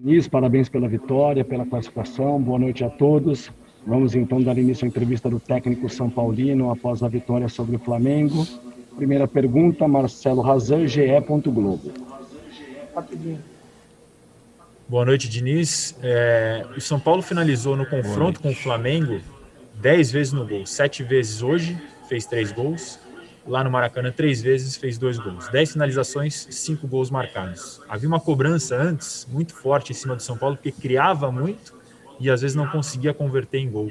Diniz, parabéns pela vitória, pela classificação. Boa noite a todos. Vamos então dar início à entrevista do técnico São Paulino após a vitória sobre o Flamengo. Primeira pergunta, Marcelo Razan, GE. Globo. Boa noite, Diniz. O São Paulo finalizou no confronto com o Flamengo 10 vezes no gol. 7 vezes hoje, fez 3 gols. Lá no Maracanã, 3 vezes, fez 2 gols. 10 finalizações, 5 gols marcados. Havia uma cobrança antes, muito forte em cima do São Paulo, porque criava muito e às vezes não conseguia converter em gol.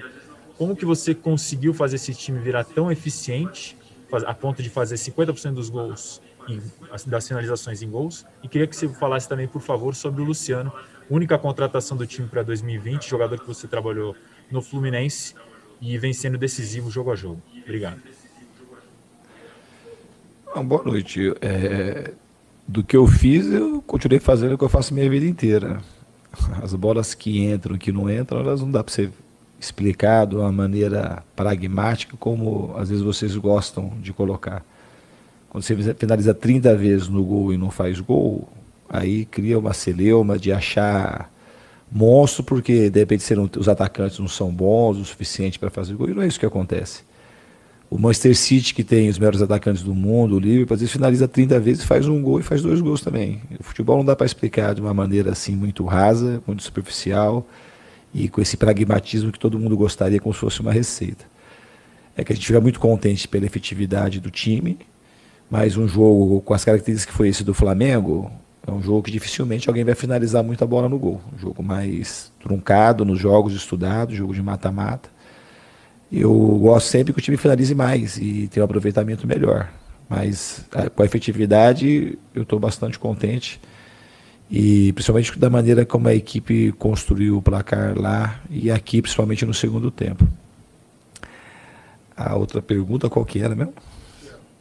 Como que você conseguiu fazer esse time virar tão eficiente, a ponto de fazer 50% dos gols, das finalizações em gols? E queria que você falasse também, por favor, sobre o Luciano, única contratação do time para 2020, jogador que você trabalhou no Fluminense e vem sendo decisivo jogo a jogo. Obrigado. Boa noite. Do que eu fiz, eu continuei fazendo o que eu faço minha vida inteira. As bolas que entram e que não entram, elas não dá para você explicar de uma maneira pragmática como às vezes vocês gostam de colocar. Quando você finaliza 30 vezes no gol e não faz gol, aí cria uma celeuma de achar monstro porque de repente os atacantes não são bons o suficiente para fazer gol, e não é isso que acontece. O Manchester City, que tem os melhores atacantes do mundo, o Liverpool, às vezes finaliza 30 vezes, faz um gol e faz 2 gols também. O futebol não dá para explicar de uma maneira assim muito rasa, muito superficial e com esse pragmatismo que todo mundo gostaria como se fosse uma receita. É que a gente fica muito contente pela efetividade do time, mas um jogo com as características que foi esse do Flamengo, é um jogo que dificilmente alguém vai finalizar muita bola no gol. Um jogo mais truncado nos jogos estudados, jogo de mata-mata. Eu gosto sempre que o time finalize mais e tenha um aproveitamento melhor. Mas com a efetividade eu estou bastante contente. E principalmente da maneira como a equipe construiu o placar lá e aqui, principalmente no segundo tempo. A outra pergunta qual que era mesmo?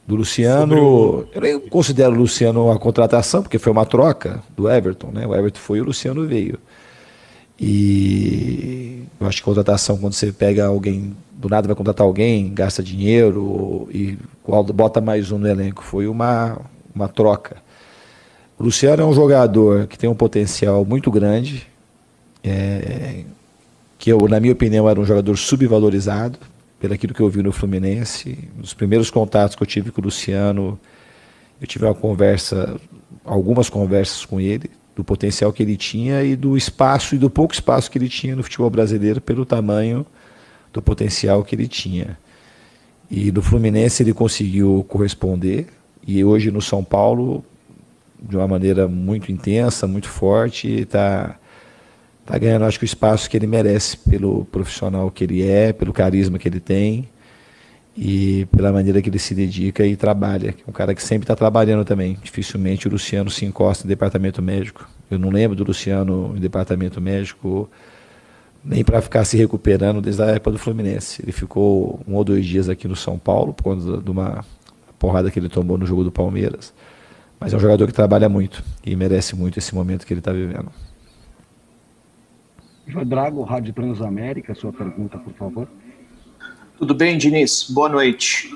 Do Luciano. Eu nem considero o Luciano uma contratação, porque foi uma troca do Everton, né? O Everton foi e o Luciano veio. E eu acho que contratação, quando você pega alguém, do nada vai contratar alguém, gasta dinheiro e bota mais um no elenco, foi uma troca. O Luciano é um jogador que tem um potencial muito grande, que na minha opinião era um jogador subvalorizado, pelo aquilo que eu vi no Fluminense. Nos primeiros contatos que eu tive com o Luciano, eu tive algumas conversas com ele, do potencial que ele tinha e do espaço e do pouco espaço que ele tinha no futebol brasileiro pelo tamanho do potencial que ele tinha. E no Fluminense ele conseguiu corresponder e hoje no São Paulo, de uma maneira muito intensa, muito forte, está ganhando, acho que, o espaço que ele merece pelo profissional que ele é, pelo carisma que ele tem e pela maneira que ele se dedica e trabalha. É um cara que sempre está trabalhando também. Dificilmente o Luciano se encosta em departamento médico. Eu não lembro do Luciano em departamento médico nem para ficar se recuperando desde a época do Fluminense. Ele ficou 1 ou 2 dias aqui no São Paulo por conta de uma porrada que ele tomou no jogo do Palmeiras. Mas é um jogador que trabalha muito e merece muito esse momento que ele está vivendo. João Drago, Rádio Transamérica, sua pergunta, por favor. Tudo bem, Diniz? Boa noite.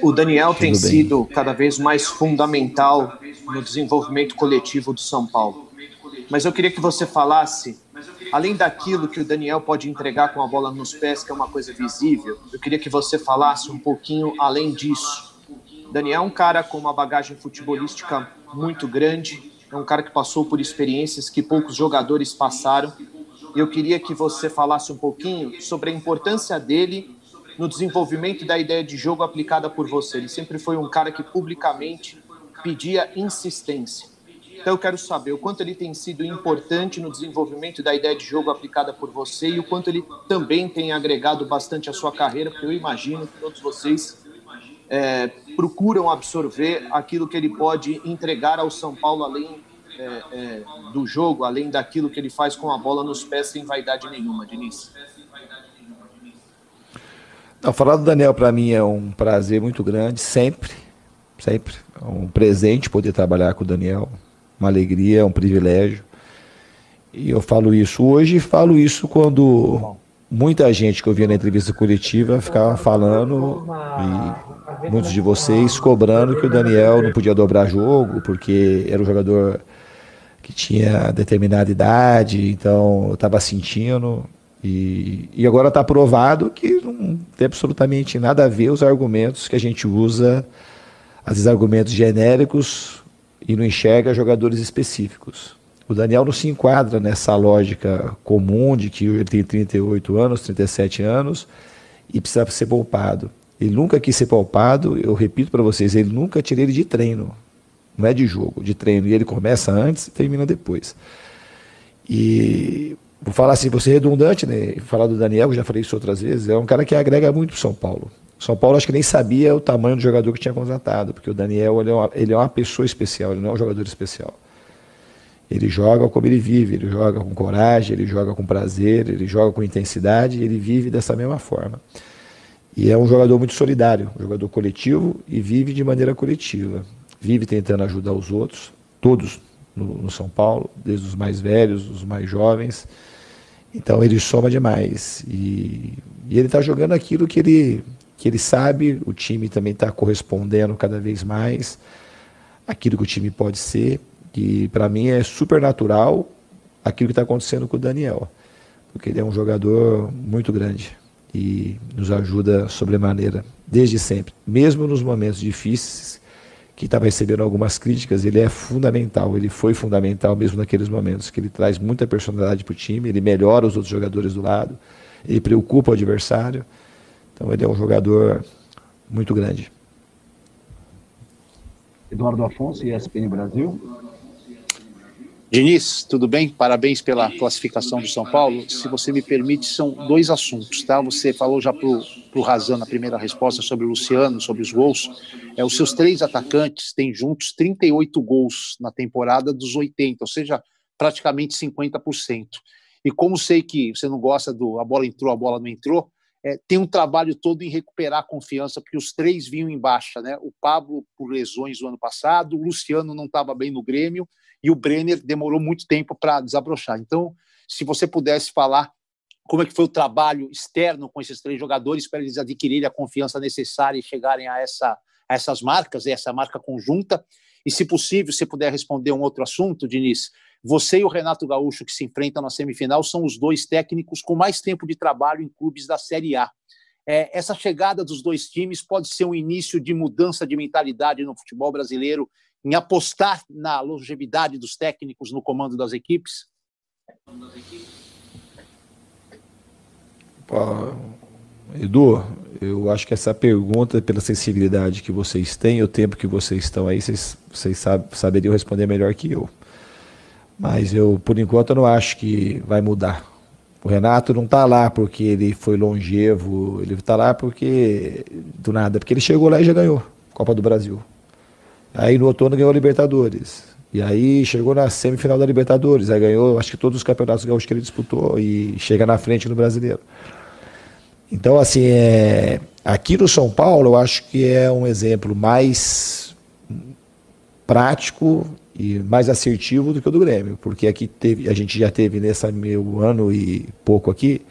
O Daniel tem sido cada vez mais fundamental no desenvolvimento coletivo do São Paulo. Mas eu queria que você falasse, além daquilo que o Daniel pode entregar com a bola nos pés, que é uma coisa visível, eu queria que você falasse um pouquinho além disso. Daniel é um cara com uma bagagem futebolística muito grande, é um cara que passou por experiências que poucos jogadores passaram. Eu queria que você falasse um pouquinho sobre a importância dele no desenvolvimento da ideia de jogo aplicada por você. Ele sempre foi um cara que publicamente pedia insistência. Então eu quero saber o quanto ele tem sido importante no desenvolvimento da ideia de jogo aplicada por você e o quanto ele também tem agregado bastante à sua carreira, porque eu imagino que todos vocês procuram absorver aquilo que ele pode entregar ao São Paulo além do jogo, além daquilo que ele faz com a bola nos pés sem vaidade nenhuma, Diniz. Não, falar do Daniel para mim é um prazer muito grande, sempre. É um presente poder trabalhar com o Daniel, uma alegria, um privilégio. E eu falo isso hoje e falo isso quando muita gente que eu via na entrevista coletiva ficava falando, e muitos de vocês cobrando que o Daniel não podia dobrar jogo, porque era um jogador que tinha determinada idade, então eu estava sentindo. E agora está provado que não tem absolutamente nada a ver os argumentos que a gente usa, às vezes argumentos genéricos, e não enxerga jogadores específicos. O Daniel não se enquadra nessa lógica comum de que ele tem 38 anos, 37 anos e precisa ser poupado. Ele nunca quis ser poupado, eu repito para vocês, ele nunca tirei ele de treino, não é de jogo, de treino. E ele começa antes e termina depois. E vou falar assim, vou ser redundante, né? Falar do Daniel, eu já falei isso outras vezes, é um cara que agrega muito para o São Paulo. São Paulo acho que nem sabia o tamanho do jogador que tinha contratado, porque o Daniel ele é uma pessoa especial, ele não é um jogador especial. Ele joga como ele vive, ele joga com coragem, ele joga com prazer, ele joga com intensidade, ele vive dessa mesma forma. E é um jogador muito solidário, um jogador coletivo e vive de maneira coletiva. Vive tentando ajudar os outros, todos no São Paulo, desde os mais velhos, os mais jovens. Então ele soma demais. E ele está jogando aquilo que ele sabe, o time também está correspondendo cada vez mais aquilo que o time pode ser. E para mim é super natural aquilo que está acontecendo com o Daniel, porque ele é um jogador muito grande e nos ajuda sobremaneira, desde sempre. Mesmo nos momentos difíceis, que estava recebendo algumas críticas, ele é fundamental, ele foi fundamental mesmo naqueles momentos, que ele traz muita personalidade para o time, ele melhora os outros jogadores do lado, ele preocupa o adversário, então ele é um jogador muito grande. Eduardo Afonso, ESPN Brasil. Diniz, tudo bem? Parabéns pela classificação do São Paulo. Se você me permite, são dois assuntos, tá? Você falou já pro Razan na primeira resposta sobre o Luciano, sobre os gols. Os seus 3 atacantes têm juntos 38 gols na temporada dos 80, ou seja, praticamente 50%. E como sei que você não gosta do a bola entrou, a bola não entrou, tem um trabalho todo em recuperar a confiança, porque os 3 vinham em baixa, né? O Pablo por lesões do ano passado, o Luciano não estava bem no Grêmio, e o Brenner demorou muito tempo para desabrochar. Então, se você pudesse falar como é que foi o trabalho externo com esses 3 jogadores para eles adquirirem a confiança necessária e chegarem a essas marcas, essa marca conjunta. E, se possível, se puder responder um outro assunto, Diniz, você e o Renato Gaúcho, que se enfrentam na semifinal, são os 2 técnicos com mais tempo de trabalho em clubes da Série A. Essa chegada dos 2 times pode ser um início de mudança de mentalidade no futebol brasileiro, em apostar na longevidade dos técnicos no comando das equipes? Edu, eu acho que essa pergunta, pela sensibilidade que vocês têm, o tempo que vocês estão aí, vocês saberiam responder melhor que eu. Mas eu, por enquanto, eu não acho que vai mudar. O Renato não está lá porque ele foi longevo, ele está lá porque, do nada, porque ele chegou lá e já ganhou Copa do Brasil. Aí no outono ganhou a Libertadores. E aí chegou na semifinal da Libertadores. Aí ganhou, acho que todos os campeonatos gaúchos que ele disputou e chega na frente no Brasileiro. Então, assim, aqui no São Paulo, eu acho que é um exemplo mais prático e mais assertivo do que o do Grêmio. Porque aqui a gente já teve, nesse meu ano e pouco aqui,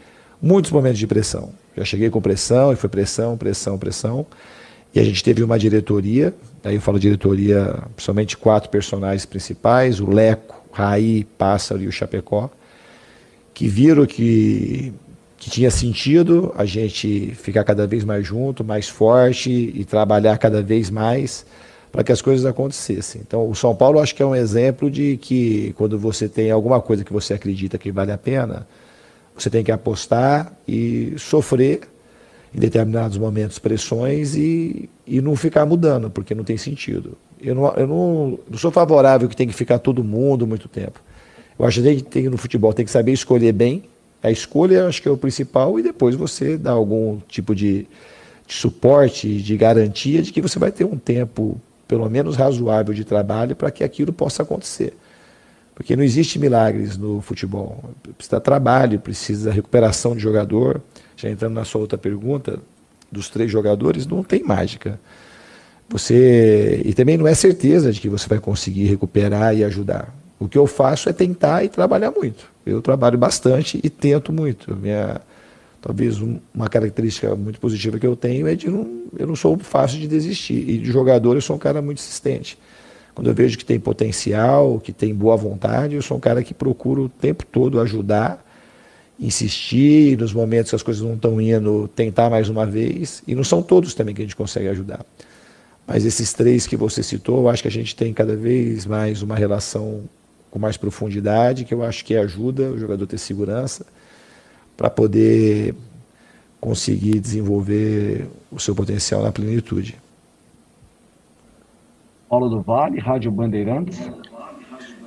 muitos momentos de pressão. Já cheguei com pressão e foi pressão, pressão, pressão. E a gente teve uma diretoria, aí eu falo diretoria, somente 4 personagens principais, o Leco, Raí, Pássaro e o Chapecó, que viram que tinha sentido a gente ficar cada vez mais junto, mais forte e trabalhar cada vez mais para que as coisas acontecessem. Então, o São Paulo acho que é um exemplo de que quando você tem alguma coisa que você acredita que vale a pena, você tem que apostar e sofrer em determinados momentos pressões e não ficar mudando, porque não tem sentido. Eu não sou favorável que tem que ficar todo mundo muito tempo. Eu acho que tem no futebol tem que saber escolher bem. A escolha acho que é o principal e depois você dá algum tipo de suporte, de garantia de que você vai ter um tempo pelo menos razoável de trabalho para que aquilo possa acontecer. Porque não existe milagres no futebol. Precisa trabalho, precisa recuperação de jogador. Já entrando na sua outra pergunta, dos 3 jogadores, não tem mágica. E também não é certeza de que você vai conseguir recuperar e ajudar. O que eu faço é tentar e trabalhar muito. Eu trabalho bastante e tento muito. Talvez uma característica muito positiva que eu tenho é eu não sou fácil de desistir. E de jogador eu sou um cara muito insistente. quando eu vejo que tem potencial, que tem boa vontade, eu sou um cara que procuro o tempo todo ajudar, insistir, nos momentos que as coisas não estão indo, tentar mais uma vez, e não são todos também que a gente consegue ajudar. Mas esses 3 que você citou, eu acho que a gente tem cada vez mais uma relação com mais profundidade, que eu acho que ajuda o jogador a ter segurança para poder conseguir desenvolver o seu potencial na plenitude. Paulo do Vale, Rádio Bandeirantes.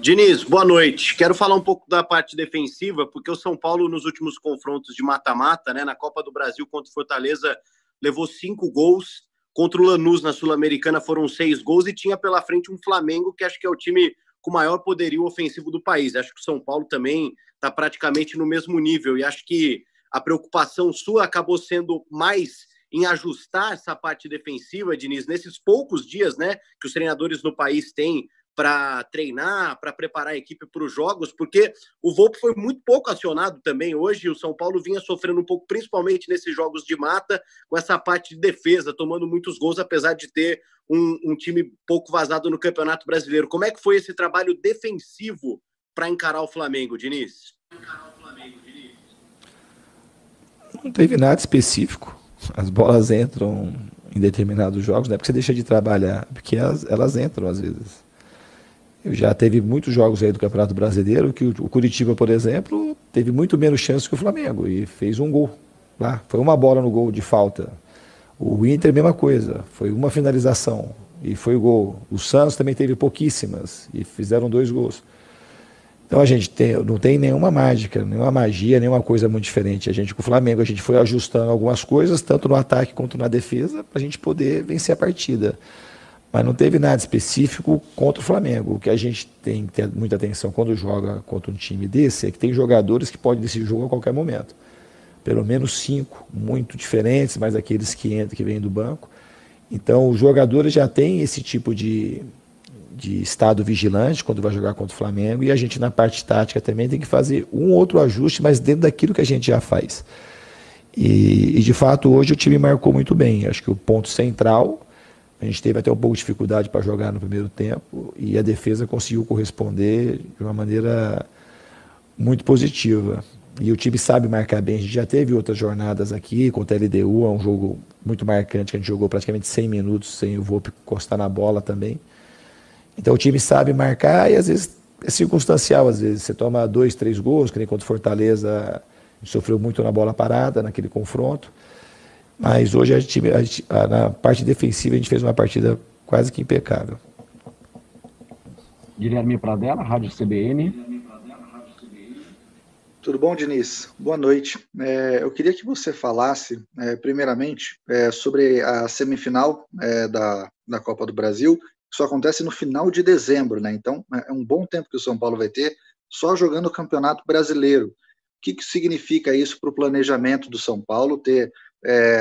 Diniz, boa noite. Quero falar um pouco da parte defensiva, porque o São Paulo, nos últimos confrontos de mata-mata, né, na Copa do Brasil contra o Fortaleza, levou 5 gols. Contra o Lanús na Sul-Americana foram 6 gols e tinha pela frente um Flamengo, que acho que é o time com maior poderio ofensivo do país. Acho que o São Paulo também está praticamente no mesmo nível e acho que a preocupação sua acabou sendo mais em ajustar essa parte defensiva, Diniz, nesses poucos dias, né, que os treinadores no país têm para treinar, para preparar a equipe para os jogos, porque o Volpi foi muito pouco acionado também hoje, o São Paulo vinha sofrendo um pouco, principalmente nesses jogos de mata, com essa parte de defesa, tomando muitos gols, apesar de ter um time pouco vazado no Campeonato Brasileiro. Como é que foi esse trabalho defensivo para encarar o Flamengo, Diniz? Não teve nada específico. As bolas entram em determinados jogos, não é porque você deixa de trabalhar, porque elas entram às vezes. Eu já teve muitos jogos aí do Campeonato Brasileiro que o Curitiba, por exemplo, teve muito menos chance que o Flamengo e fez um gol lá. Foi uma bola no gol de falta. O Inter, mesma coisa, foi uma finalização e foi o gol. O Santos também teve pouquíssimas e fizeram 2 gols. Então a gente não tem nenhuma mágica, nenhuma magia, nenhuma coisa muito diferente. A gente com o Flamengo, a gente foi ajustando algumas coisas, tanto no ataque quanto na defesa, para a gente poder vencer a partida. Mas não teve nada específico contra o Flamengo. O que a gente tem que ter muita atenção quando joga contra um time desse é que tem jogadores que podem decidir o jogo a qualquer momento. Pelo menos 5, muito diferentes, mas aqueles que entram, que vêm do banco. Então os jogadores já têm esse tipo de estado vigilante quando vai jogar contra o Flamengo, e a gente na parte tática também tem que fazer um outro ajuste, mas dentro daquilo que a gente já faz. E de fato hoje o time marcou muito bem. Acho que o ponto central, a gente teve até um pouco de dificuldade para jogar no primeiro tempo e a defesa conseguiu corresponder de uma maneira muito positiva. E o time sabe marcar bem. A gente já teve outras jornadas aqui contra a LDU, é um jogo muito marcante, que a gente jogou praticamente 100 minutos sem o Volpi encostar na bola também. Então o time sabe marcar e às vezes é circunstancial, às vezes você toma 2, 3 gols, que nem contra o Fortaleza, a gente sofreu muito na bola parada, naquele confronto. Mas hoje na parte defensiva a gente fez uma partida quase que impecável. Guilherme Pradella, Rádio CBN. Tudo bom, Diniz? Boa noite. Eu queria que você falasse, primeiramente, sobre a semifinal da Copa do Brasil. Isso acontece no final de dezembro, né? Então é um bom tempo que o São Paulo vai ter só jogando o Campeonato Brasileiro. O que significa isso para o planejamento do São Paulo, ter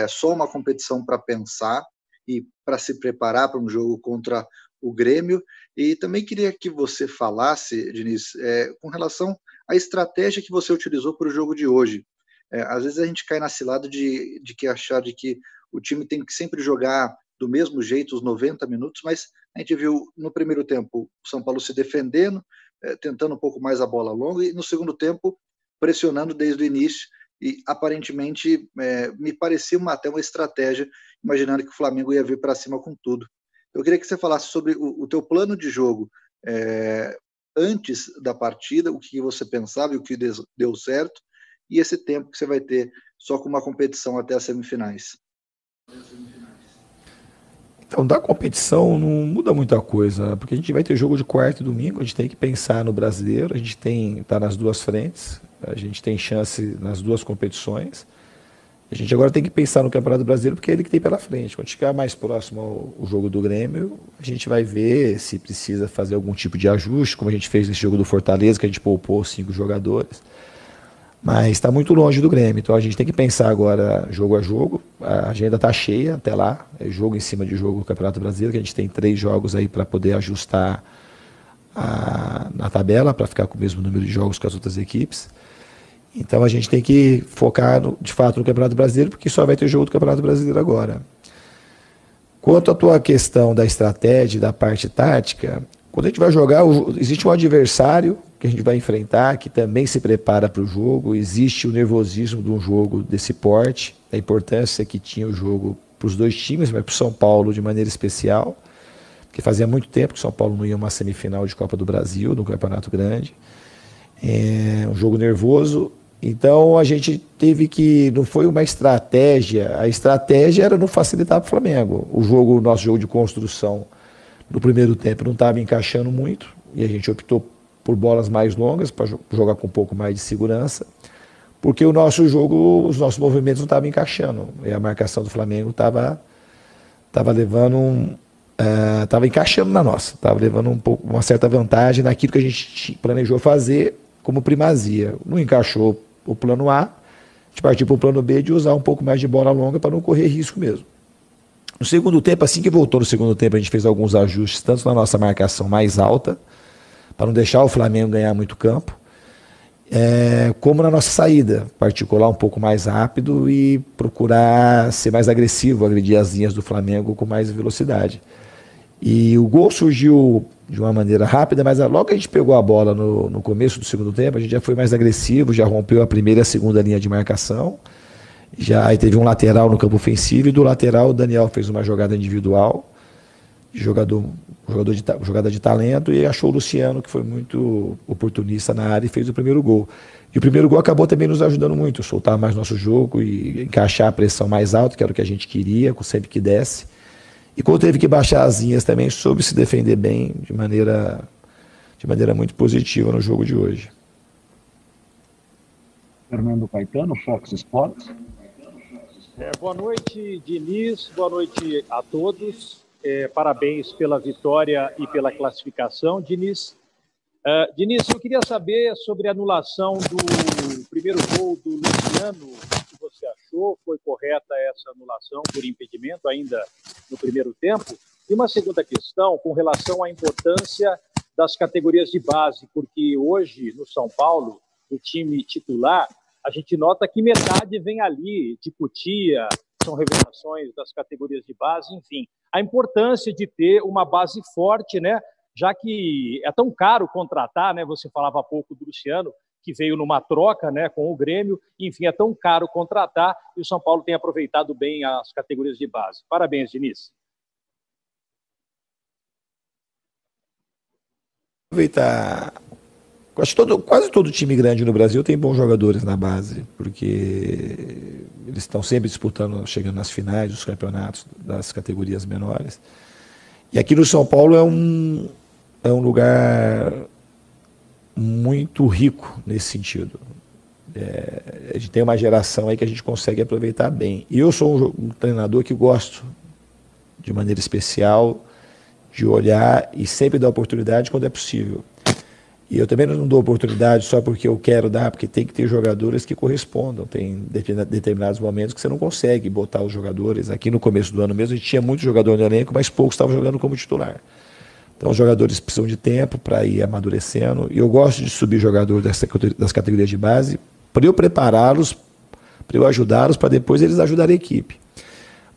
só uma competição para pensar e para se preparar para um jogo contra o Grêmio? E também queria que você falasse, Diniz, com relação à estratégia que você utilizou para o jogo de hoje. Às vezes a gente cai na cilada de achar de que o time tem que sempre jogar do mesmo jeito os 90 minutos, mas a gente viu no primeiro tempo o São Paulo se defendendo, tentando um pouco mais a bola longa, e no segundo tempo pressionando desde o início, e aparentemente me parecia até uma estratégia, imaginando que o Flamengo ia vir para cima com tudo. Eu queria que você falasse sobre o teu plano de jogo antes da partida, o que você pensava e o que deu certo, e esse tempo que você vai ter só com uma competição até as semifinais. Então, da competição não muda muita coisa, porque a gente vai ter jogo de quarta e domingo, a gente tem que pensar no brasileiro, a gente está nas duas frentes, a gente tem chance nas duas competições. A gente agora tem que pensar no Campeonato Brasileiro, porque é ele que tem pela frente. Quando chegar mais próximo ao jogo do Grêmio, a gente vai ver se precisa fazer algum tipo de ajuste, como a gente fez nesse jogo do Fortaleza, que a gente poupou 5 jogadores. Mas está muito longe do Grêmio, então a gente tem que pensar agora jogo a jogo. A agenda está cheia até lá, é jogo em cima de jogo do Campeonato Brasileiro, que a gente tem 3 jogos aí para poder ajustar na tabela, para ficar com o mesmo número de jogos que as outras equipes. Então a gente tem que focar de fato no Campeonato Brasileiro, porque só vai ter jogo do Campeonato Brasileiro agora. Quanto à tua questão da estratégia, da parte tática, Quando a gente vai jogar, existe um adversário que a gente vai enfrentar, que também se prepara para o jogo, existe o nervosismo de um jogo desse porte, a importância que tinha o jogo para os dois times, mas para o São Paulo de maneira especial, porque fazia muito tempo que o São Paulo não ia a uma semifinal de Copa do Brasil, no Campeonato Grande. É um jogo nervoso, então a gente teve que, não foi uma estratégia, a estratégia era não facilitar para o Flamengo. O nosso jogo de construção no primeiro tempo não estava encaixando muito, e a gente optou por bolas mais longas, para jogar com um pouco mais de segurança, porque o nosso jogo, os nossos movimentos não estavam encaixando, e a marcação do Flamengo estava levando estava encaixando na nossa, estava levando uma certa vantagem naquilo que a gente planejou fazer como primazia. Não encaixou o plano A, a gente partiu para o plano B de usar um pouco mais de bola longa para não correr risco mesmo. No segundo tempo, assim que voltou no segundo tempo, a gente fez alguns ajustes, tanto na nossa marcação mais alta, para não deixar o Flamengo ganhar muito campo, como na nossa saída, particular um pouco mais rápido e procurar ser mais agressivo, agredir as linhas do Flamengo com mais velocidade. E o gol surgiu de uma maneira rápida, mas logo que a gente pegou a bola no começo do segundo tempo, a gente já foi mais agressivo, já rompeu a primeira e a segunda linha de marcação. Aí teve um lateral no campo ofensivo, e do lateral o Daniel fez uma jogada individual, jogada de talento, e achou o Luciano, que foi muito oportunista na área, e fez o primeiro gol. E o primeiro gol acabou também nos ajudando muito, soltar mais nosso jogo e encaixar a pressão mais alta, que era o que a gente queria, sempre que desse. E quando teve que baixar as linhas também, soube se defender bem, de maneira muito positiva no jogo de hoje. Fernando Caetano, Fox Sports. Boa noite, Diniz, boa noite a todos. Parabéns pela vitória e pela classificação, Diniz. Diniz, eu queria saber sobre a anulação do primeiro gol do Luciano. O que você achou? Foi correta essa anulação por impedimento ainda no primeiro tempo? E uma segunda questão com relação à importância das categorias de base, porque hoje no São Paulo, o time titular, a gente nota que metade vem ali de Cotia, são revelações das categorias de base, enfim. A importância de ter uma base forte, né? Já que é tão caro contratar, né? Você falava há pouco do Luciano, que veio numa troca, né, com o Grêmio, enfim, é tão caro contratar, e o São Paulo tem aproveitado bem as categorias de base. Parabéns, Diniz. Aproveitar. Acho que quase todo time grande no Brasil tem bons jogadores na base, porque eles estão sempre disputando, chegando nas finais dos campeonatos das categorias menores. E aqui no São Paulo é um lugar muito rico nesse sentido. A gente tem uma geração aí que a gente consegue aproveitar bem. E eu sou um treinador que gosto, de maneira especial, de olhar e sempre dar oportunidade quando é possível. E eu também não dou oportunidade só porque eu quero dar, porque tem que ter jogadores que correspondam. Tem determinados momentos que você não consegue botar os jogadores. Aqui no começo do ano mesmo, a gente tinha muito jogador no elenco, mas poucos estavam jogando como titular. Então os jogadores precisam de tempo para ir amadurecendo. E eu gosto de subir jogadores das categorias de base para eu prepará-los, para eu ajudá-los, para depois eles ajudarem a equipe.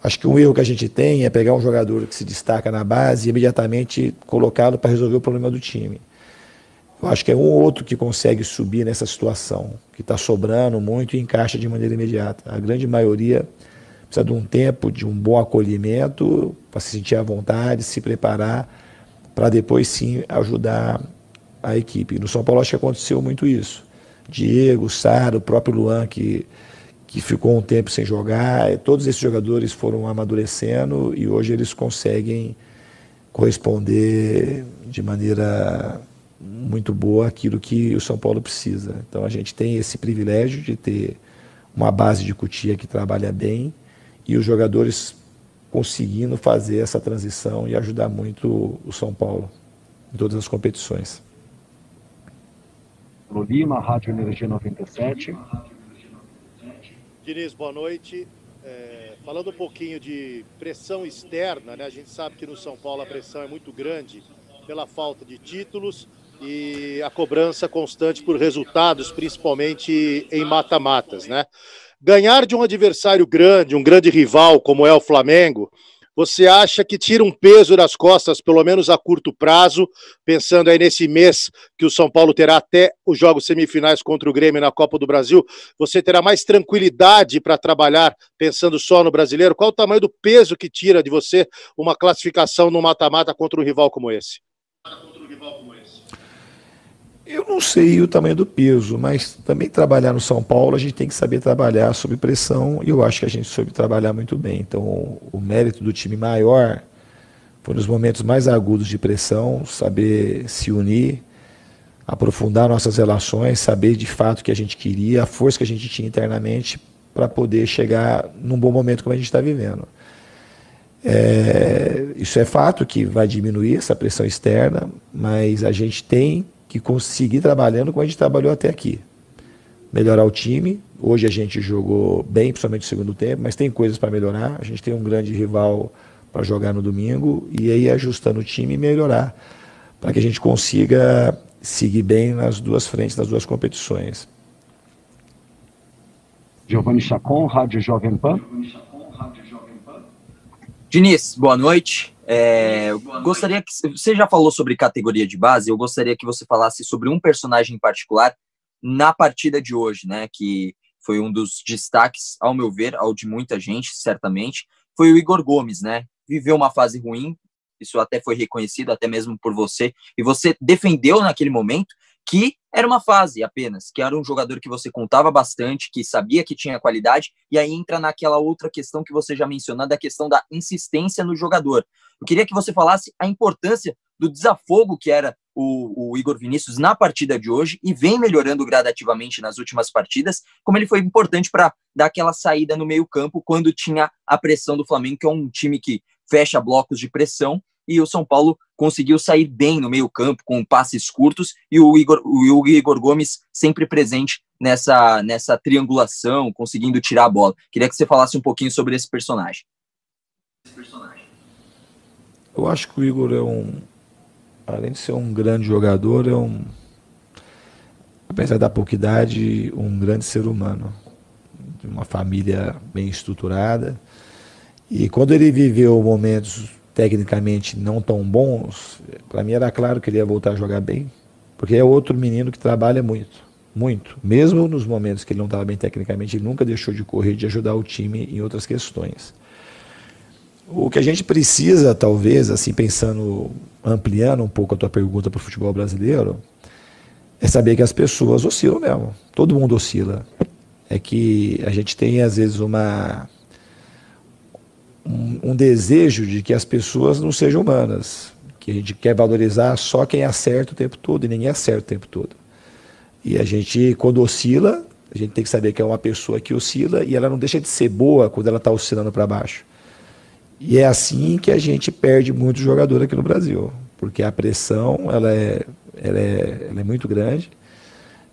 Acho que um erro que a gente tem é pegar um jogador que se destaca na base e imediatamente colocá-lo para resolver o problema do time. Eu acho que é um ou outro que consegue subir nessa situação, que está sobrando muito e encaixa de maneira imediata. A grande maioria precisa de um tempo, de um bom acolhimento, para se sentir à vontade, se preparar, para depois sim ajudar a equipe. No São Paulo acho que aconteceu muito isso. Diego, Sara, o próprio Luan, que ficou um tempo sem jogar, todos esses jogadores foram amadurecendo e hoje eles conseguem corresponder de maneira muito boa aquilo que o São Paulo precisa. Então a gente tem esse privilégio de ter uma base de Cotia que trabalha bem e os jogadores conseguindo fazer essa transição e ajudar muito o São Paulo em todas as competições. Lima, Rádio Energia 97. Diniz, boa noite. Falando um pouquinho de pressão externa, né? A gente sabe que no São Paulo a pressão é muito grande pela falta de títulos e a cobrança constante por resultados, principalmente em mata-matas, né? Ganhar de um adversário grande, um grande rival como é o Flamengo, você acha que tira um peso das costas, pelo menos a curto prazo, pensando aí nesse mês que o São Paulo terá até os jogos semifinais contra o Grêmio na Copa do Brasil, você terá mais tranquilidade para trabalhar pensando só no brasileiro? Qual o tamanho do peso que tira de você uma classificação no mata-mata contra um rival como esse? Eu não sei o tamanho do peso, mas também trabalhar no São Paulo, a gente tem que saber trabalhar sob pressão, e eu acho que a gente soube trabalhar muito bem. Então, o mérito do time maior foi nos momentos mais agudos de pressão, saber se unir, aprofundar nossas relações, saber de fato o que a gente queria, a força que a gente tinha internamente para poder chegar num bom momento como a gente está vivendo. Isso é fato que vai diminuir essa pressão externa, mas a gente tem que conseguir trabalhando como a gente trabalhou até aqui. Melhorar o time. Hoje a gente jogou bem, principalmente no segundo tempo, mas tem coisas para melhorar. A gente tem um grande rival para jogar no domingo, e aí ajustando o time e melhorar, para que a gente consiga seguir bem nas duas frentes, das duas competições. Giovanni Chacon, Rádio Jovem Pan. Diniz, boa noite. Gostaria que você já falou sobre categoria de base. Eu gostaria que você falasse sobre um personagem em particular na partida de hoje, né? Que foi um dos destaques, ao meu ver, ao de muita gente, certamente, foi o Igor Gomes, né? Viveu uma fase ruim, isso até foi reconhecido, até mesmo por você, e você defendeu naquele momento que era uma fase apenas, que era um jogador que você contava bastante, que sabia que tinha qualidade, e aí entra naquela outra questão que você já mencionou, da questão da insistência no jogador. Eu queria que você falasse a importância do desafogo que era o Igor Vinícius na partida de hoje, e vem melhorando gradativamente nas últimas partidas, como ele foi importante para dar aquela saída no meio-campo quando tinha a pressão do Flamengo, que é um time que fecha blocos de pressão, e o São Paulo conseguiu sair bem no meio-campo, com passes curtos, e o Igor Gomes sempre presente nessa triangulação, conseguindo tirar a bola. Queria que você falasse um pouquinho sobre esse personagem. Eu acho que o Igor além de ser um grande jogador, apesar da pouca idade, um grande ser humano, de uma família bem estruturada. E quando ele viveu momentos tecnicamente não tão bons, para mim era claro que ele ia voltar a jogar bem, porque é outro menino que trabalha muito, muito. Mesmo nos momentos que ele não estava bem tecnicamente, ele nunca deixou de correr, de ajudar o time em outras questões. O que a gente precisa, talvez, assim, pensando, ampliando um pouco a tua pergunta para o futebol brasileiro, é saber que as pessoas oscilam mesmo. Todo mundo oscila. É que a gente tem, às vezes, um desejo de que as pessoas não sejam humanas, que a gente quer valorizar só quem acerta o tempo todo, e ninguém acerta o tempo todo. E a gente, quando oscila, a gente tem que saber que é uma pessoa que oscila, e ela não deixa de ser boa quando ela está oscilando para baixo. E é assim que a gente perde muito jogador aqui no Brasil, porque a pressão ela é muito grande,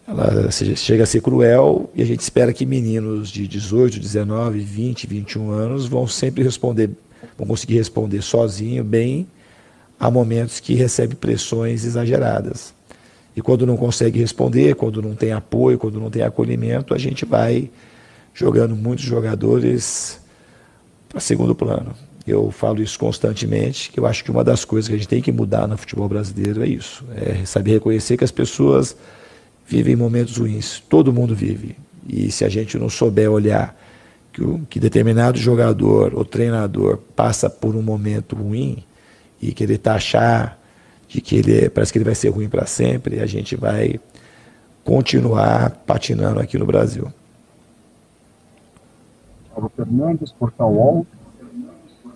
ela chega a ser cruel, e a gente espera que meninos de 18, 19, 20, 21 anos vão sempre vão conseguir responder sozinho, bem, a momentos que recebe pressões exageradas. E quando não consegue responder, quando não tem apoio, quando não tem acolhimento, a gente vai jogando muitos jogadores para segundo plano. Eu falo isso constantemente, que eu acho que uma das coisas que a gente tem que mudar no futebol brasileiro é isso, é saber reconhecer que as pessoas vivem momentos ruins, todo mundo vive, e se a gente não souber olhar que determinado jogador ou treinador passa por um momento ruim e querer taxar de que parece que ele vai ser ruim para sempre, a gente vai continuar patinando aqui no Brasil. Paulo Fernandes, Portal UOL.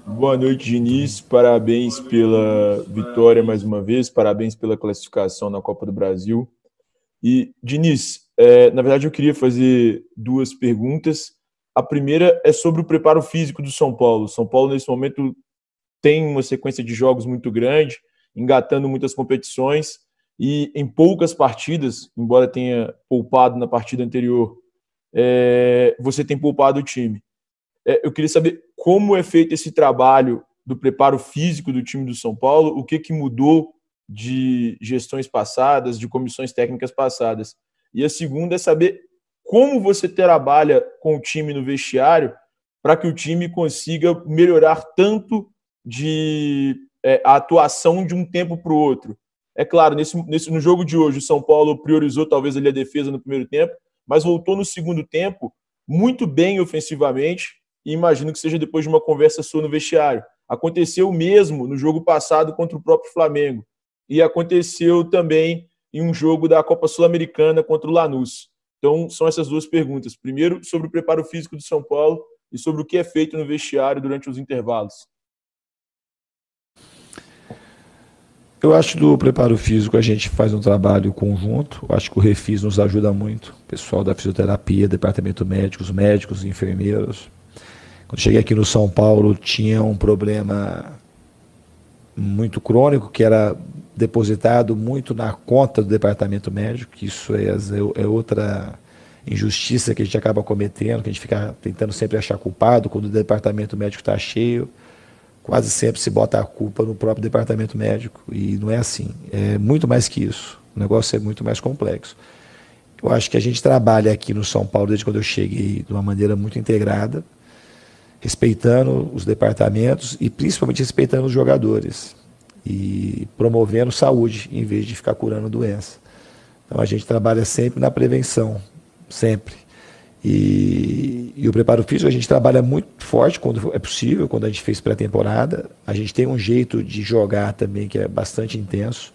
Boa noite, Diniz. Parabéns pela vitória mais uma vez, parabéns pela classificação na Copa do Brasil. E, Diniz, na verdade eu queria fazer duas perguntas. A primeira é sobre o preparo físico do São Paulo. O São Paulo, nesse momento, tem uma sequência de jogos muito grande, engatando muitas competições, e em poucas partidas, embora tenha poupado na partida anterior, você tem poupado o time. Eu queria saber como é feito esse trabalho do preparo físico do time do São Paulo, o que mudou de gestões passadas, de comissões técnicas passadas. E a segunda é saber como você trabalha com o time no vestiário para que o time consiga melhorar tanto a atuação de um tempo para o outro. É claro, no jogo de hoje, o São Paulo priorizou talvez ali a defesa no primeiro tempo, mas voltou no segundo tempo muito bem ofensivamente, e imagino que seja depois de uma conversa sua no vestiário. Aconteceu mesmo no jogo passado contra o próprio Flamengo, e aconteceu também em um jogo da Copa Sul-Americana contra o Lanús. Então, são essas duas perguntas. Primeiro, sobre o preparo físico do São Paulo e sobre o que é feito no vestiário durante os intervalos. Eu acho que do preparo físico a gente faz um trabalho conjunto. Eu acho que o Refis nos ajuda muito. O pessoal da fisioterapia, departamento médico, os médicos, enfermeiros. Quando cheguei aqui no São Paulo, tinha um problema muito crônico, que era depositado muito na conta do departamento médico, que isso é outra injustiça que a gente acaba cometendo, que a gente fica tentando sempre achar culpado. Quando o departamento médico está cheio, quase sempre se bota a culpa no próprio departamento médico, e não é assim, é muito mais que isso, o negócio é muito mais complexo. Eu acho que a gente trabalha aqui no São Paulo, desde quando eu cheguei, de uma maneira muito integrada, respeitando os departamentos e principalmente respeitando os jogadores, e promovendo saúde, em vez de ficar curando doença. Então a gente trabalha sempre na prevenção, sempre. E o preparo físico a gente trabalha muito forte quando é possível, quando a gente fez pré-temporada. A gente tem um jeito de jogar também que é bastante intenso.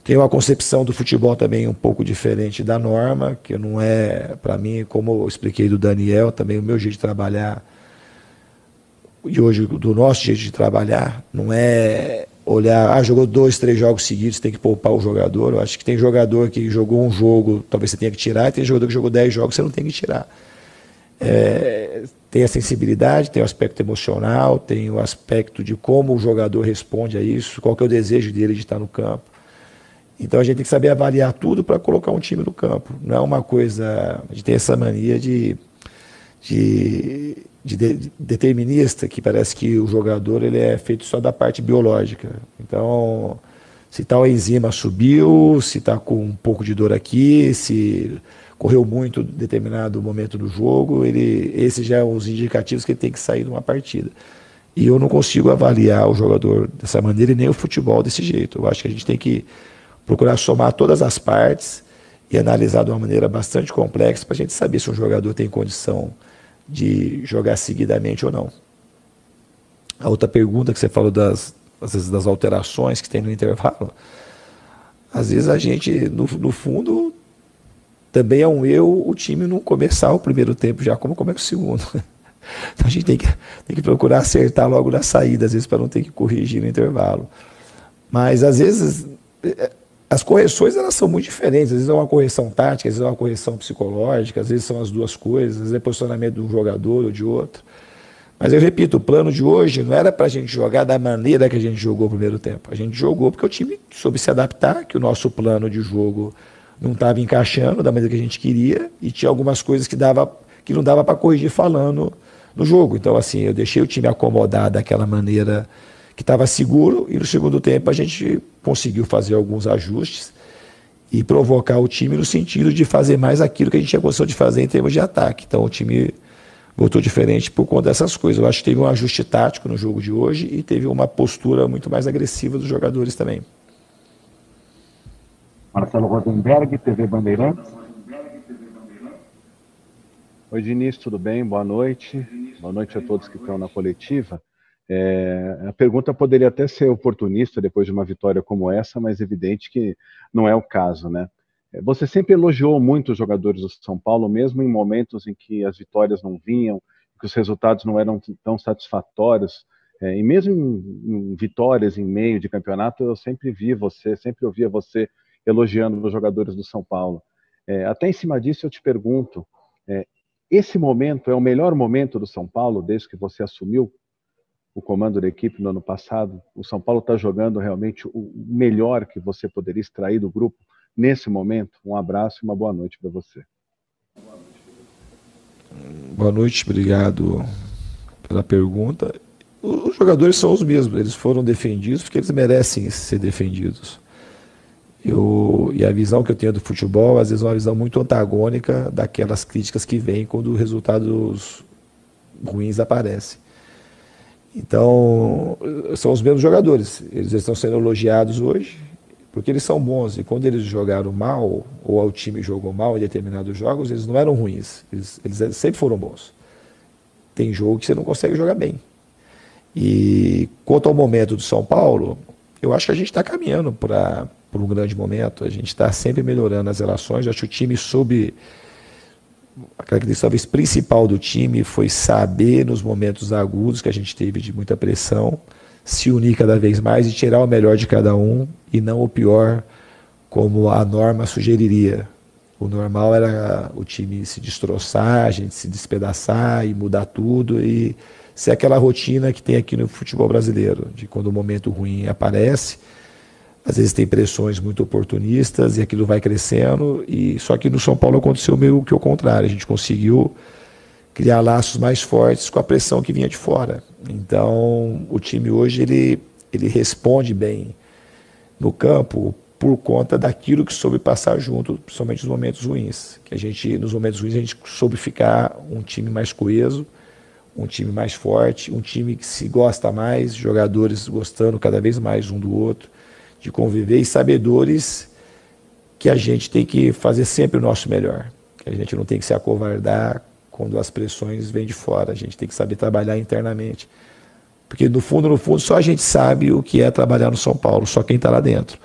Tem uma concepção do futebol também um pouco diferente da norma, que não é, para mim, como eu expliquei do Daniel, também o meu jeito de trabalhar, e hoje do nosso jeito de trabalhar, não é olhar, jogou 2, 3 jogos seguidos, tem que poupar o jogador. Eu acho que tem jogador que jogou um jogo, talvez você tenha que tirar, e tem jogador que jogou 10 jogos, você não tem que tirar. Tem a sensibilidade, tem o aspecto emocional, tem o aspecto de como o jogador responde a isso, qual que é o desejo dele de estar no campo. Então a gente tem que saber avaliar tudo para colocar um time no campo. Não é uma coisa, a gente tem essa mania de determinista, que parece que o jogador ele é feito só da parte biológica. Então, se tal enzima subiu, se está com um pouco de dor aqui, se correu muito em determinado momento do jogo, esses já são os indicativos que ele tem que sair de uma partida. E eu não consigo avaliar o jogador dessa maneira e nem o futebol desse jeito. Eu acho que a gente tem que procurar somar todas as partes e analisar de uma maneira bastante complexa para a gente saber se um jogador tem condição de jogar seguidamente ou não. A outra pergunta que você falou às vezes das alterações que tem no intervalo, às vezes a gente, no fundo, também é um erro o time não começar o primeiro tempo já como começa o segundo. Então a gente tem que procurar acertar logo na saída, às vezes, para não ter que corrigir no intervalo. Mas às vezes as correções elas são muito diferentes. Às vezes é uma correção tática, às vezes é uma correção psicológica, às vezes são as duas coisas, às vezes é posicionamento de um jogador ou de outro. Mas eu repito, o plano de hoje não era para a gente jogar da maneira que a gente jogou o primeiro tempo. A gente jogou porque o time soube se adaptar, que o nosso plano de jogo não estava encaixando da maneira que a gente queria, e tinha algumas coisas que não dava para corrigir falando no jogo. Então, assim, eu deixei o time acomodar daquela maneira que estava seguro, e no segundo tempo a gente conseguiu fazer alguns ajustes e provocar o time no sentido de fazer mais aquilo que a gente tinha condição de fazer em termos de ataque. Então o time voltou diferente por conta dessas coisas. Eu acho que teve um ajuste tático no jogo de hoje e teve uma postura muito mais agressiva dos jogadores também. Marcelo Rosenberg, TV Bandeirantes. Oi, Diniz, tudo bem? Boa noite. Boa noite a todos que estão na coletiva. A pergunta poderia até ser oportunista depois de uma vitória como essa, mas é evidente que não é o caso, né? Você sempre elogiou muito os jogadores do São Paulo, mesmo em momentos em que as vitórias não vinham, que os resultados não eram tão satisfatórios, e mesmo em vitórias em meio de campeonato, eu sempre ouvia você elogiando os jogadores do São Paulo. Até em cima disso eu te pergunto, esse momento é o melhor momento do São Paulo desde que você assumiu o comando da equipe no ano passado? O São Paulo está jogando realmente o melhor que você poderia extrair do grupo nesse momento? Um abraço e uma boa noite para você. Boa noite, obrigado pela pergunta. Os jogadores são os mesmos, eles foram defendidos porque eles merecem ser defendidos. E a visão que eu tenho do futebol, às vezes é uma visão muito antagônica daquelas críticas que vêm quando resultados ruins aparecem. Então, são os mesmos jogadores. Eles estão sendo elogiados hoje, porque eles são bons. E quando eles jogaram mal, ou o time jogou mal em determinados jogos, eles não eram ruins. Eles sempre foram bons. Tem jogo que você não consegue jogar bem. E quanto ao momento do São Paulo, eu acho que a gente está caminhando para um grande momento. A gente está sempre melhorando as relações. Eu acho que o time soube... A característica talvez principal do time foi saber, nos momentos agudos que a gente teve de muita pressão, se unir cada vez mais e tirar o melhor de cada um e não o pior, como a norma sugeriria. O normal era o time se destroçar, a gente se despedaçar e mudar tudo e ser aquela rotina que tem aqui no futebol brasileiro, de quando o momento ruim aparece, às vezes tem pressões muito oportunistas e aquilo vai crescendo, e só que no São Paulo aconteceu meio que o contrário, a gente conseguiu criar laços mais fortes com a pressão que vinha de fora. Então o time hoje ele responde bem no campo por conta daquilo que soube passar junto, principalmente nos momentos ruins, que a gente, nos momentos ruins, a gente soube ficar um time mais coeso, um time mais forte, um time que se gosta mais, jogadores gostando cada vez mais um do outro, de conviver, e sabedores que a gente tem que fazer sempre o nosso melhor, que a gente não tem que se acovardar quando as pressões vêm de fora, a gente tem que saber trabalhar internamente, porque no fundo, só a gente sabe o que é trabalhar no São Paulo, só quem está lá dentro.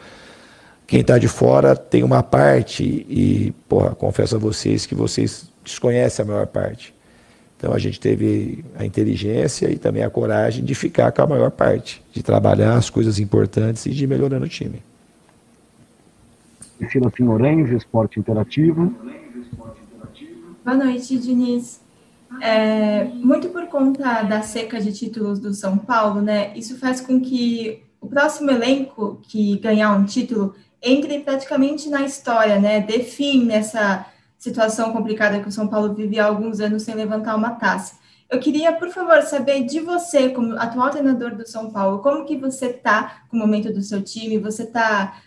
Quem está de fora tem uma parte e, confesso a vocês que vocês desconhecem a maior parte. Então a gente teve a inteligência e também a coragem de ficar com a maior parte, de trabalhar as coisas importantes e de ir melhorando o time. Priscila Finorenzi, Esporte Interativo. Boa noite, Diniz. Muito por conta da seca de títulos do São Paulo, né? Isso faz com que o próximo elenco que ganhar um título entre praticamente na história, né? Define essa situação complicada que o São Paulo vive há alguns anos sem levantar uma taça. Eu queria, por favor, saber de você, como atual treinador do São Paulo, como que você está com o momento do seu time? Você está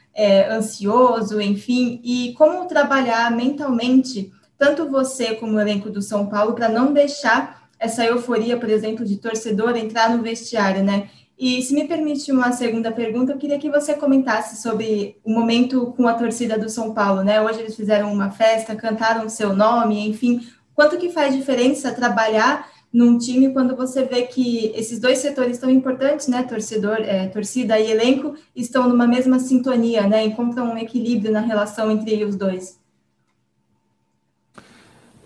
ansioso, enfim, e como trabalhar mentalmente, tanto você como o elenco do São Paulo, para não deixar essa euforia, por exemplo, de torcedor entrar no vestiário, né? E se me permite uma segunda pergunta, eu queria que você comentasse sobre o momento com a torcida do São Paulo, né? Hoje eles fizeram uma festa, cantaram o seu nome, enfim. Quanto que faz diferença trabalhar num time quando você vê que esses dois setores tão importantes, né? Torcida e elenco, estão numa mesma sintonia, né? Encontram um equilíbrio na relação entre os dois.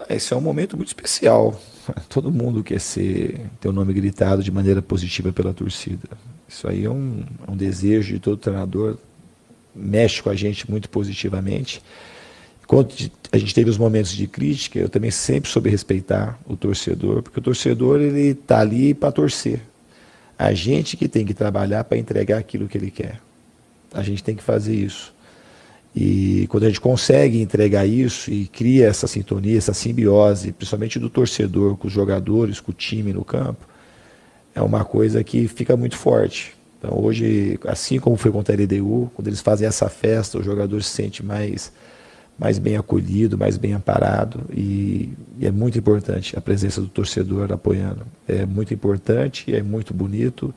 Esse é um momento muito especial. Todo mundo quer ter o nome gritado de maneira positiva pela torcida. Isso aí é um desejo de todo treinador, mexe com a gente muito positivamente. Quando a gente teve os momentos de crítica, eu também sempre soube respeitar o torcedor, porque o torcedor ele está ali para torcer. A gente que tem que trabalhar para entregar aquilo que ele quer. A gente tem que fazer isso. E quando a gente consegue entregar isso e cria essa sintonia, essa simbiose, principalmente do torcedor com os jogadores, com o time no campo, é uma coisa que fica muito forte. Então hoje, assim como foi contra a LDU, quando eles fazem essa festa, o jogador se sente mais bem acolhido, mais bem amparado, e é muito importante a presença do torcedor apoiando. É muito importante, é muito bonito,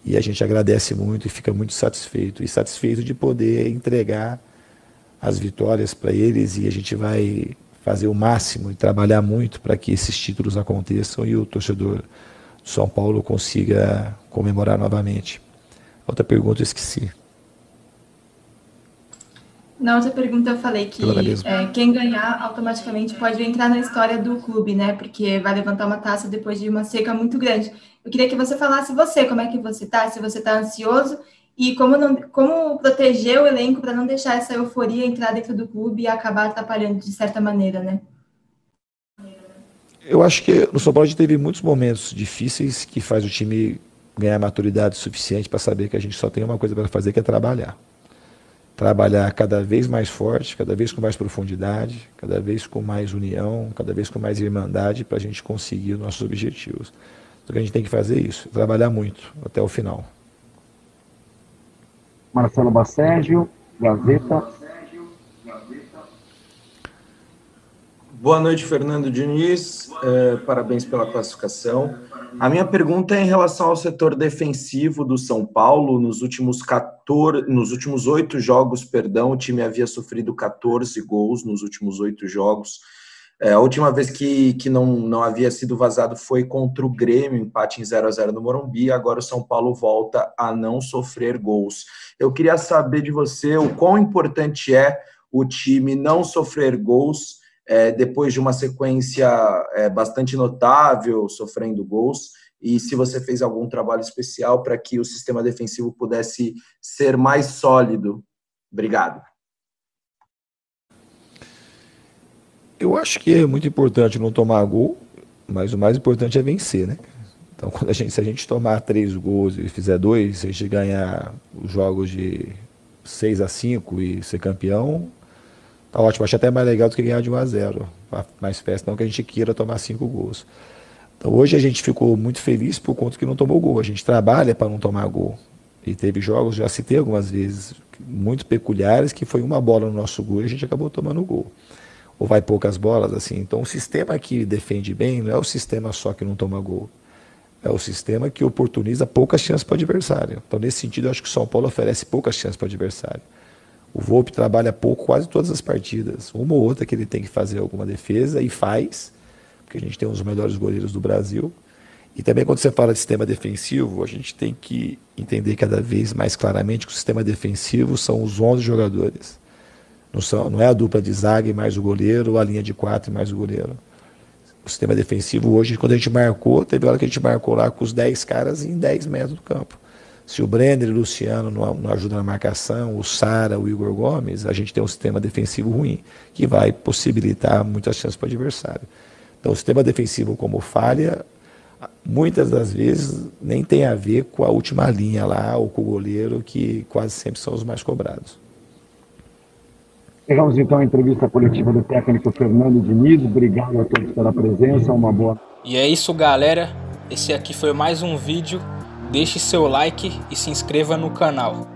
e a gente agradece muito e fica muito satisfeito de poder entregar as vitórias para eles, e a gente vai fazer o máximo e trabalhar muito para que esses títulos aconteçam e o torcedor do São Paulo consiga comemorar novamente. Outra pergunta eu esqueci. Na outra pergunta eu falei que quem ganhar automaticamente pode entrar na história do clube, né? Porque vai levantar uma taça depois de uma seca muito grande. Eu queria que você falasse como é que você está, se você está ansioso, e como proteger o elenco para não deixar essa euforia entrar dentro do clube e acabar atrapalhando de certa maneira, né? Eu acho que no São Paulo a gente teve muitos momentos difíceis que faz o time ganhar maturidade suficiente para saber que a gente só tem uma coisa para fazer, que é trabalhar. Trabalhar cada vez mais forte, cada vez com mais profundidade, cada vez com mais união, cada vez com mais irmandade para a gente conseguir os nossos objetivos. Então a gente tem que fazer isso, trabalhar muito até o final. Marcelo Bassérgio, Gazeta. Boa noite, Fernando Diniz. Parabéns pela classificação. A minha pergunta é em relação ao setor defensivo do São Paulo. Nos últimos 8 jogos, o time havia sofrido 14 gols nos últimos 8 jogos. A última vez que não havia sido vazado foi contra o Grêmio, empate em 0-0 no Morumbi. Agora o São Paulo volta a não sofrer gols. Eu queria saber de você o quão importante é o time não sofrer gols depois de uma sequência bastante notável, sofrendo gols, e se você fez algum trabalho especial para que o sistema defensivo pudesse ser mais sólido. Obrigado. Eu acho que é muito importante não tomar gol, mas o mais importante é vencer, né? Então, se a gente tomar 3 gols e fizer 2, se a gente ganhar os jogos de 6-5 e ser campeão, tá ótimo. Acho até mais legal do que ganhar de 1-0. Mais festa não que a gente queira tomar 5 gols. Então, hoje a gente ficou muito feliz por conta que não tomou gol. A gente trabalha para não tomar gol. E teve jogos, já citei algumas vezes, muito peculiares, que foi uma bola no nosso gol e a gente acabou tomando gol. Ou vai poucas bolas, assim. Então, o sistema que defende bem não é o sistema só que não toma gol. É o sistema que oportuniza poucas chances para o adversário. Então, nesse sentido, eu acho que o São Paulo oferece poucas chances para o adversário. O Volpi trabalha pouco quase todas as partidas. Uma ou outra que ele tem que fazer alguma defesa, e faz, porque a gente tem um dos melhores goleiros do Brasil. E também quando você fala de sistema defensivo, a gente tem que entender cada vez mais claramente que o sistema defensivo são os 11 jogadores. Não é a dupla de zaga e mais o goleiro, ou a linha de 4 e mais o goleiro. O sistema defensivo hoje, quando a gente marcou, teve hora que a gente marcou lá com os 10 caras em 10 metros do campo. Se o Brenner e o Luciano não ajudam na marcação, o Sara, o Igor Gomes, a gente tem um sistema defensivo ruim, que vai possibilitar muitas chances para o adversário. Então, o sistema defensivo como falha, muitas das vezes nem tem a ver com a última linha lá, ou com o goleiro, que quase sempre são os mais cobrados. Chegamos então à entrevista coletiva do técnico Fernando Diniz. Obrigado a todos pela presença, uma boa... E é isso, galera. Esse aqui foi mais um vídeo. Deixe seu like e se inscreva no canal.